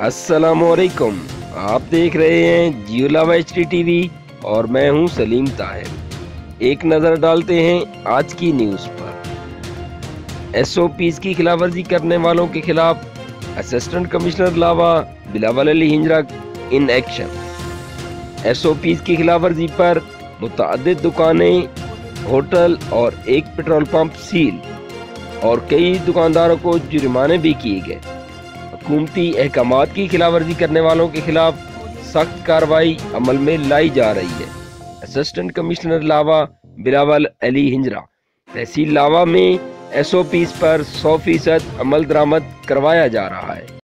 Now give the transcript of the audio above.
अस्सलामुअलैकुम। आप देख रहे हैं जियो लावा HD TV और मैं हूं सलीम ताहिर। एक नज़र डालते हैं आज की न्यूज़ पर। SOPs की खिलाफवर्जी करने वालों के खिलाफ असिस्टेंट कमिश्नर लावा बिलावल अली हिंजरा इन एक्शन। SOPs की खिलाफवर्जी पर मुतअद्दिद दुकानें, होटल और एक पेट्रोल पंप सील और कई दुकानदारों को जुर्माने भी किए गए। हुकूमती अहकामात की खिलाफवर्जी करने वालों के खिलाफ सख्त कार्रवाई अमल में लाई जा रही है। असिस्टेंट कमिश्नर लावा बिलावल अली हिंजरा तहसील लावा में SOPs पर 100% अमल दरामद करवाया जा रहा है।